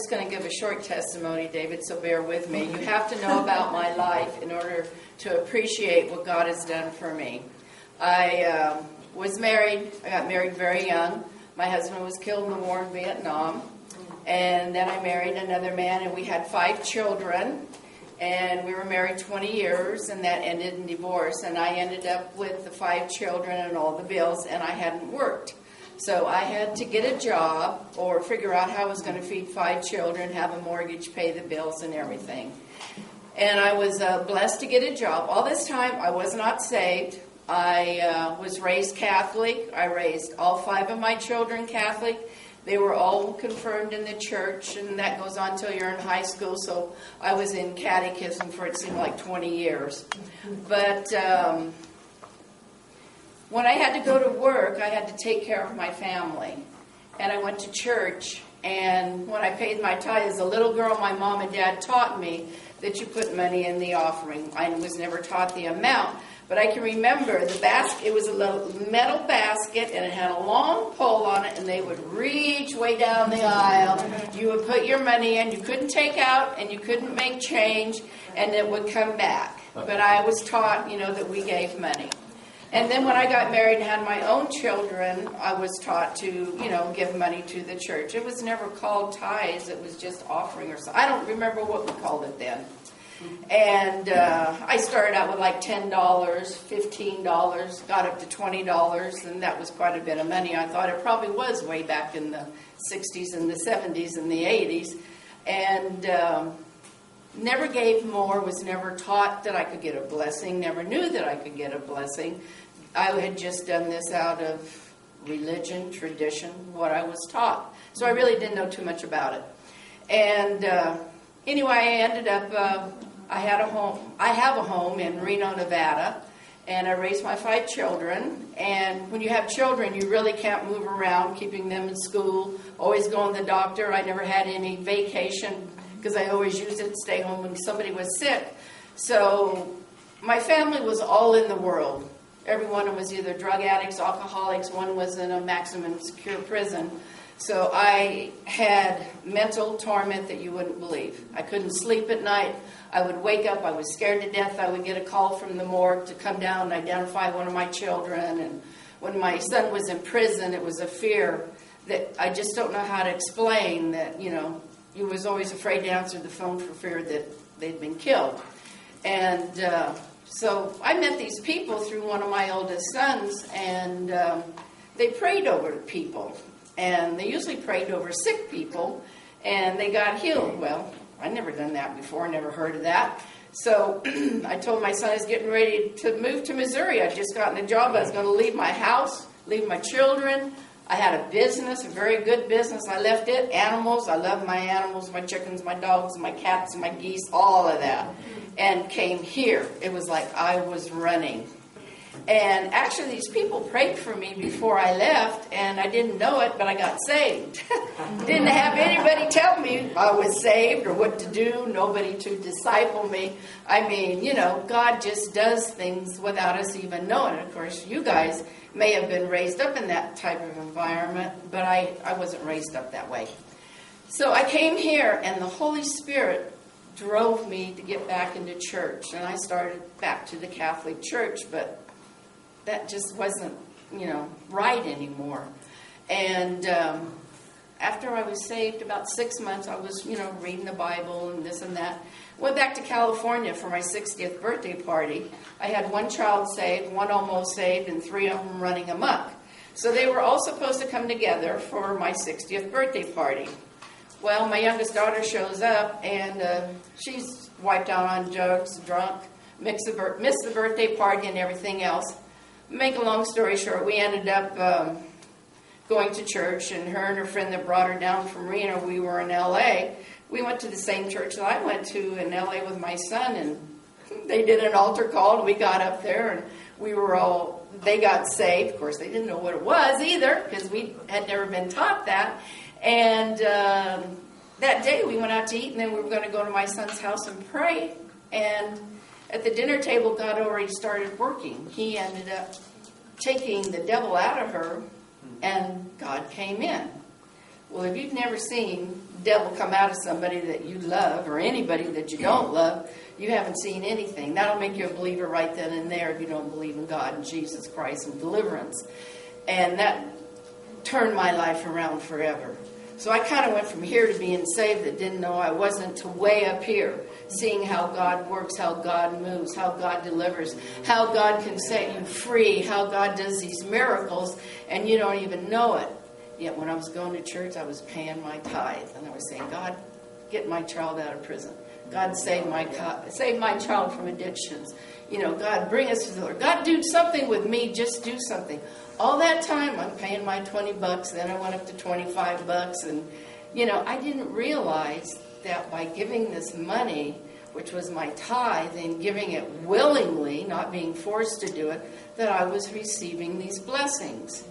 just going to give a short testimony, David, so bear with me. You have to know about my life in order to appreciate what God has done for me. I was married. I got married very young. My husband was killed in the war in Vietnam. And then I married another man, and we had 5 children. And we were married 20 years, and that ended in divorce. And I ended up with the 5 children and all the bills, and I hadn't worked. So I had to get a job or figure out how I was going to feed 5 children, have a mortgage, pay the bills and everything. And I was blessed to get a job. All this time, I was not saved. I was raised Catholic. I raised all 5 of my children Catholic. They were all confirmed in the church, and that goes on until you're in high school. So I was in catechism for, it seemed like, 20 years. But when I had to go to work, I had to take care of my family. And I went to church, and when I paid my tithe as a little girl, my mom and dad taught me that you put money in the offering. I was never taught the amount. But I can remember the basket. It was a little metal basket, and it had a long pole on it, and they would reach way down the aisle. You would put your money in. You couldn't take out, and you couldn't make change, and it would come back. But I was taught, that we gave money. And then when I got married and had my own children, I was taught to, give money to the church. It was never called tithes. It was just offering or something. I don't remember what we called it then. And I started out with like $10, $15, got up to $20, and that was quite a bit of money. I thought it probably was way back in the 60s and the 70s and the 80s. And never gave more, was never taught that I could get a blessing, never knew that I could get a blessing. I had just done this out of religion, tradition, what I was taught. So I really didn't know too much about it. And anyway, I ended up, I have a home in Reno, Nevada, and I raised my 5 children. And when you have children, you really can't move around, keeping them in school, always going to the doctor. I never had any vacation because I always used it to stay home when somebody was sick. So my family was all in the world. Everyone was either drug addicts, alcoholics. One was in a maximum secure prison. So I had mental torment that you wouldn't believe. I couldn't sleep at night. I would wake up. I was scared to death. I would get a call from the morgue to come down and identify one of my children. And when my son was in prison, it was a fear that I just don't know how to explain that, he was always afraid to answer the phone for fear that they'd been killed. And so I met these people through one of my oldest sons, and they prayed over people. And they usually prayed over sick people, and they got healed. Well, I'd never done that before, never heard of that. So I told my son I was getting ready to move to Missouri. I'd just gotten a job. I was going to leave my house, leave my children. I had a business, a very good business. I left it. Animals, I love my animals, my chickens, my dogs, my cats, my geese, all of that. And came here. It was like I was running. And actually, these people prayed for me before I left, and I didn't know it, but I got saved. Didn't have anybody tell me I was saved or what to do, nobody to disciple me. I mean, God just does things without us even knowing it. Of course, you guys may have been raised up in that type of environment, but I wasn't raised up that way. So I came here, and the Holy Spirit drove me to get back into church, and I started back to the Catholic Church, but that just wasn't, right anymore. And after I was saved, about 6 months, I was, reading the Bible and this and that. Went back to California for my 60th birthday party. I had 1 child saved, 1 almost saved, and 3 of them running amok. So they were all supposed to come together for my 60th birthday party. Well, my youngest daughter shows up, and she's wiped out on drugs, drunk, missed the birthday party and everything else. Make a long story short, we ended up going to church, and her and her friend that brought her down from Reno, we were in L.A. We went to the same church that I went to in L.A. with my son, and they did an altar call, and we got up there, and they got saved. Of course, they didn't know what it was either, because we had never been taught that. And that day, we went out to eat, and then we were going to go to my son's house and pray, and at the dinner table, God already started working. He ended up taking the devil out of her, and God came in. Well, if you've never seen devil come out of somebody that you love or anybody that you don't love, you haven't seen anything. That'll make you a believer right then and there if you don't believe in God and Jesus Christ and deliverance. And that turned my life around forever. So I kind of went from here to being saved that didn't know I wasn't to way up here, seeing how God works, how God moves, how God delivers, how God can set you free, how God does these miracles, and you don't even know it. Yet when I was going to church, I was paying my tithe, and I was saying, God, get my child out of prison. God, save my child from addictions. God, bring us to the Lord. God, do something with me. Just do something. All that time, I'm paying my $20. Then I went up to $25. And, I didn't realize that by giving this money, which was my tithe, and giving it willingly, not being forced to do it, that I was receiving these blessings.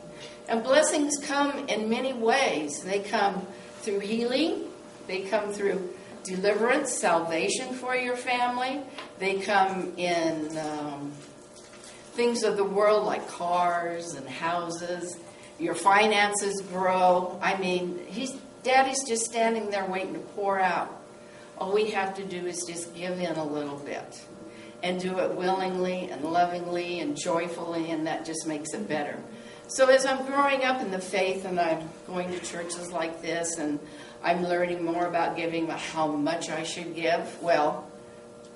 And blessings come in many ways. They come through healing. They come through deliverance, salvation for your family. They come in things of the world like cars and houses. Your finances grow. I mean, Daddy's just standing there waiting to pour out. All we have to do is just give in a little bit and do it willingly and lovingly and joyfully, and that just makes it better. So as I'm growing up in the faith and I'm going to churches like this and I'm learning more about giving, how much I should give, well,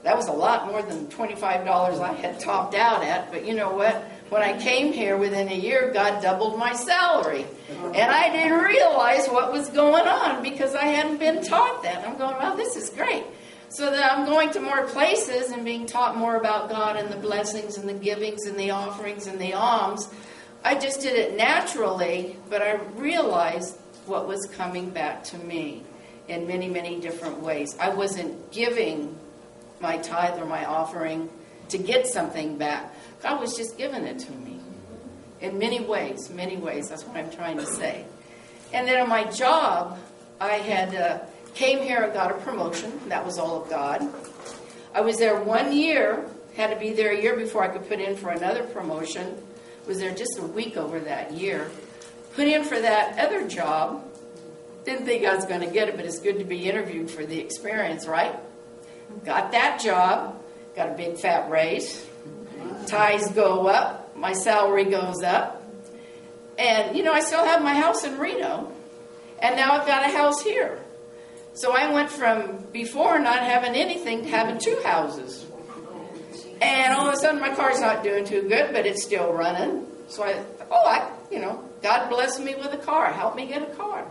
that was a lot more than $25 I had topped out at. But you know what? When I came here within a year, God doubled my salary. And I didn't realize what was going on because I hadn't been taught that. I'm going, well, this is great. So that I'm going to more places and being taught more about God and the blessings and the givings and the offerings and the alms. I just did it naturally, but I realized what was coming back to me in many, many different ways. I wasn't giving my tithe or my offering to get something back. God was just giving it to me in many ways, many ways. That's what I'm trying to say. And then on my job, I had came here and got a promotion. That was all of God. I was there 1 year, had to be there a year before I could put in for another promotion. Was there just a week over that year. Put in for that other job. Didn't think I was going to get it, but it's good to be interviewed for the experience, right? Got that job. Got a big fat raise. Ties go up. My salary goes up. And, I still have my house in Reno. And now I've got a house here. So I went from before not having anything to having 2 houses. And all of a sudden, my car's not doing too good, but it's still running. So God blessed me with a car. Helped me get a car.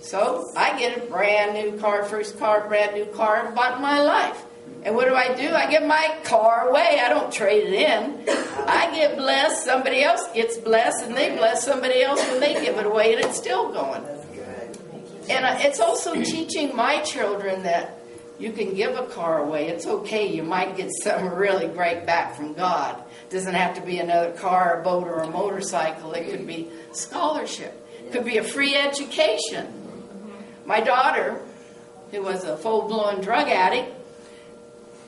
So I get a brand new car, first car, brand new car I've bought in my life. And what do? I give my car away. I don't trade it in. I get blessed. Somebody else gets blessed, and they bless somebody else when they give it away, and it's still going. And it's also teaching my children that you can give a car away. It's okay. You might get something really great back from God. It doesn't have to be another car, a boat, or a motorcycle. It could be scholarship. It could be a free education. My daughter, who was a full-blown drug addict,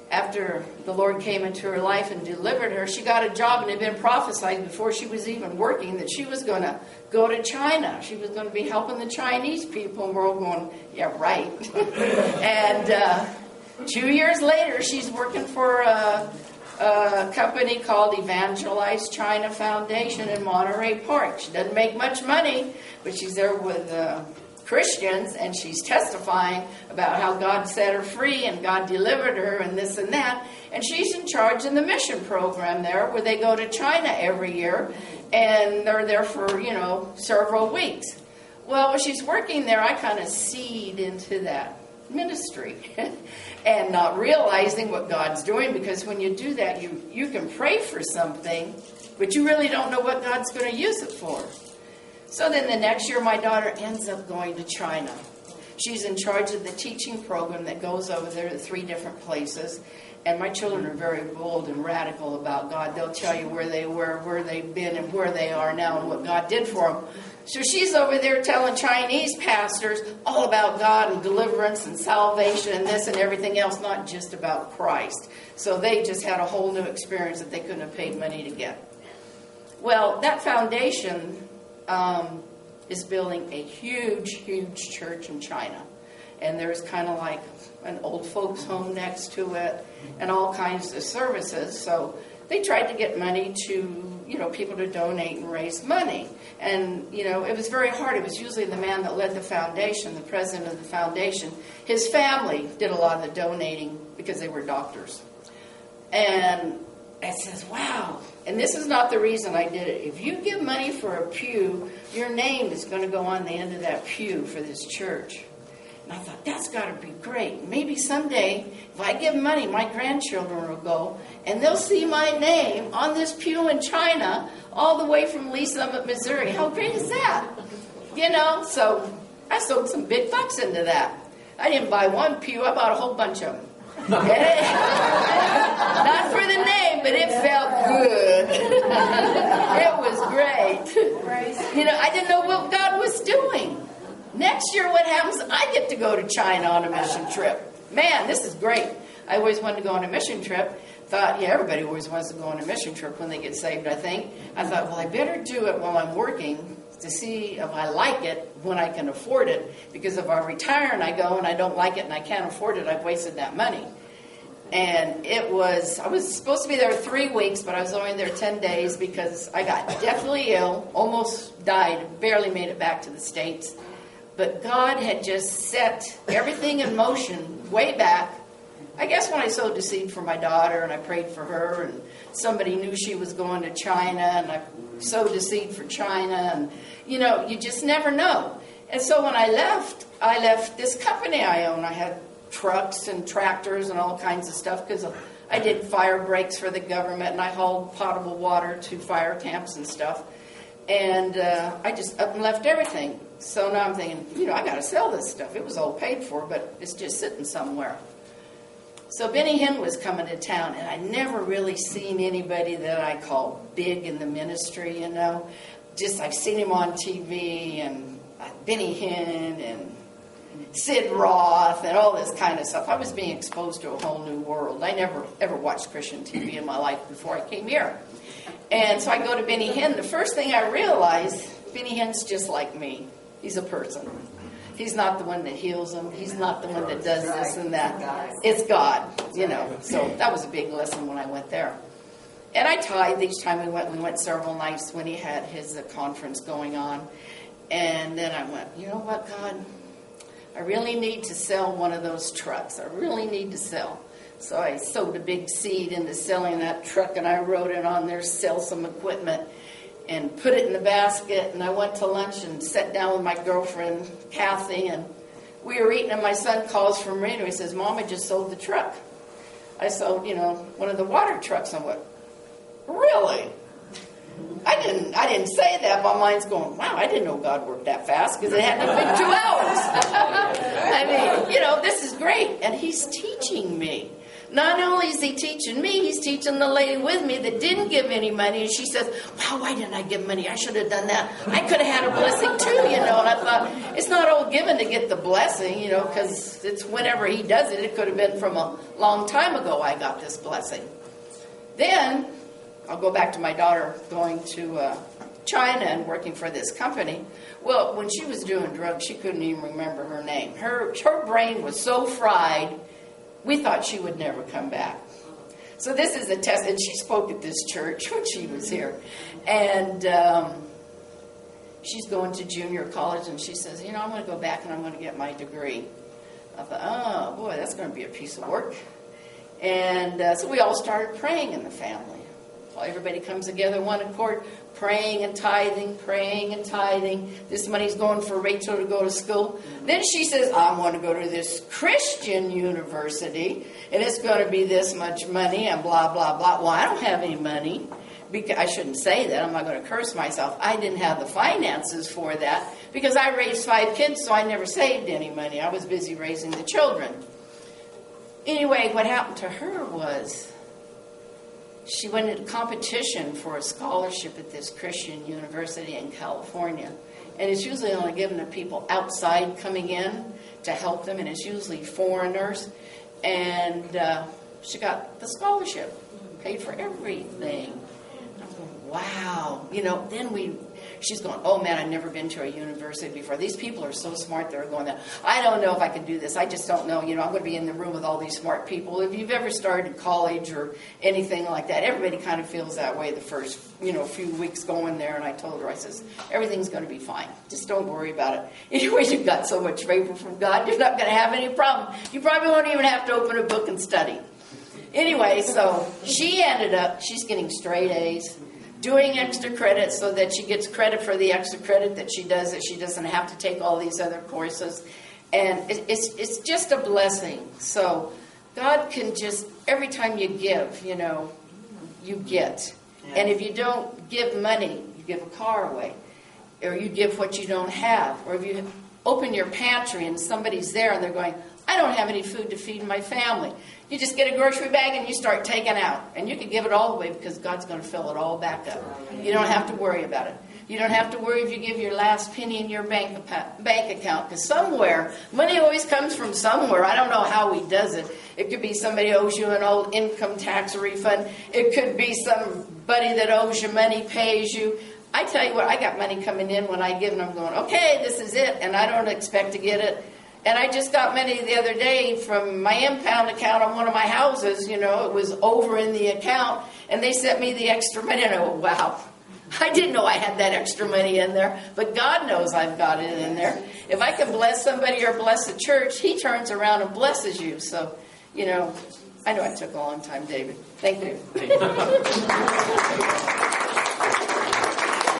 after the Lord came into her life and delivered her, she got a job, and it had been prophesied before she was even working that she was going to go to China. She was going to be helping the Chinese people, and we're all going, yeah, right. And 2 years later, she's working for a company called Evangelize China Foundation in Monterey Park. She doesn't make much money, but she's there with Christians, and she's testifying about how God set her free and God delivered her and this and that. And she's in charge in the mission program there, where they go to China every year, and they're there for, several weeks. Well, when she's working there, I kind of seed into that ministry and not realizing what God's doing, because when you do that, you can pray for something, but you really don't know what God's going to use it for. So then the next year, my daughter ends up going to China. She's in charge of the teaching program that goes over there to 3 different places. And my children are very bold and radical about God. They'll tell you where they were, where they've been, and where they are now, and what God did for them. So she's over there telling Chinese pastors all about God and deliverance and salvation and this and everything else, not just about Christ. So they just had a whole new experience that they couldn't have paid money to get. Well, that foundation is building a huge, huge church in China. and there's kind of like an old folks home next to it, and all kinds of services. So they tried to get money to, people to donate and raise money. And, it was very hard. It was usually the man that led the foundation, the president of the foundation. His family did a lot of the donating because they were doctors. And I says, wow. And this is not the reason I did it. If you give money for a pew, your name is going to go on the end of that pew for this church. And I thought, that's got to be great. Maybe someday, if I give money, my grandchildren will go, and they'll see my name on this pew in China, all the way from Lee Summit, Missouri. How great is that? So I sold some big bucks into that. I didn't buy one pew, I bought a whole bunch of them. Not for the name, but it felt good. It was great. I didn't know what God was doing. Next year, what happens? I get to go to China on a mission trip. Man, this is great. I always wanted to go on a mission trip. Thought, everybody always wants to go on a mission trip when they get saved, I think. I thought, well, I better do it while I'm working to see if I like it when I can afford it. Because if I retire and I go and I don't like it and I can't afford it, I've wasted that money. And I was supposed to be there 3 weeks, but I was only there 10 days because I got deathly ill, almost died, barely made it back to the States. But God had just set everything in motion way back. I guess when I sowed the seed for my daughter and I prayed for her, and somebody knew she was going to China, and I sowed the seed for China, and you just never know. And so when I left this company I own. I had trucks and tractors and all kinds of stuff because I did fire breaks for the government, and I hauled potable water to fire camps and stuff. And I just up and left everything. So now I'm thinking, I got to sell this stuff. It was all paid for, but it's just sitting somewhere. So Benny Hinn was coming to town, and I never really seen anybody that I call big in the ministry, Just I've seen him on TV, and Benny Hinn and Sid Roth and all this kind of stuff. I was being exposed to a whole new world. I never ever watched Christian TV in my life before I came here. And so I go to Benny Hinn. The first thing I realized, Benny Hinn's just like me. He's a person. He's not the one that heals them. He's not the one that does this and that. It's God, So that was a big lesson when I went there. And I tithed each time we went. We went several nights when he had his conference going on. And then I went, you know what, God? I really need to sell one of those trucks. I really need to sell. So I sowed a big seed into selling that truck, and I wrote it on there, sell some equipment, and put it in the basket. And I went to lunch and sat down with my girlfriend, Kathy, and we were eating, and my son calls from Reno. He says, Mom, I just sold the truck. I sold, one of the water trucks. I went, really? I didn't say that. My mind's going, wow, I didn't know God worked that fast because it hadn't been 2 hours. I mean, this is great. And he's teaching me. Not only is he teaching me, he's teaching the lady with me that didn't give any money. And she says, wow, why didn't I give money? I should have done that. I could have had a blessing too, And I thought, it's not all given to get the blessing, because it's whenever he does it. It could have been from a long time ago I got this blessing. Then I'll go back to my daughter going to China and working for this company. Well, when she was doing drugs, she couldn't even remember her name. Her brain was so fried, we thought she would never come back. So this is a test, and she spoke at this church when she was here. And she's going to junior college, and she says, I'm going to go back and I'm going to get my degree. I thought, oh, boy, that's going to be a piece of work. And so we all started praying in the family. Everybody comes together in one accord, praying and tithing, praying and tithing. This money's going for Rachel to go to school. Then she says, I want to go to this Christian university, and it's going to be this much money, and blah, blah, blah. Well, I don't have any money. I shouldn't say that. I'm not going to curse myself. I didn't have the finances for that because I raised 5 kids, so I never saved any money. I was busy raising the children. Anyway, what happened to her was she went into competition for a scholarship at this Christian university in California. And it's usually only given to people outside coming in to help them, and it's usually foreigners. And she got the scholarship, paid for everything. I'm going, wow. Then She's going, oh man, I've never been to a university before. These people are so smart. They're going, I don't know if I can do this. I just don't know. I'm going to be in the room with all these smart people. If you've ever started college or anything like that, everybody kind of feels that way the first, few weeks going there. And I told her, I says, everything's going to be fine. Just don't worry about it. Anyway, you've got so much favor from God, you're not going to have any problem. You probably won't even have to open a book and study. Anyway, so she ended up, she's getting straight A's, doing extra credit so that she gets credit for the extra credit that she does, that she doesn't have to take all these other courses. And it's just a blessing. So God can just, every time you give, you get. And if you don't give money, you give a car away. Or you give what you don't have. Or if you open your pantry and somebody's there and they're going, I don't have any food to feed my family. You just get a grocery bag and you start taking out. And you can give it all away because God's going to fill it all back up. You don't have to worry about it. You don't have to worry if you give your last penny in your bank account. Because somewhere, money always comes from somewhere. I don't know how he does it. It could be somebody owes you an old income tax refund. It could be somebody that owes you money pays you. I tell you what, I got money coming in when I give, and I'm going, okay, this is it. And I don't expect to get it. And I just got money the other day from my impound account on one of my houses. It was over in the account. And they sent me the extra money. And I went, wow, I didn't know I had that extra money in there. But God knows I've got it in there. If I can bless somebody or bless the church, he turns around and blesses you. So, I know it took a long time, David. Thank you.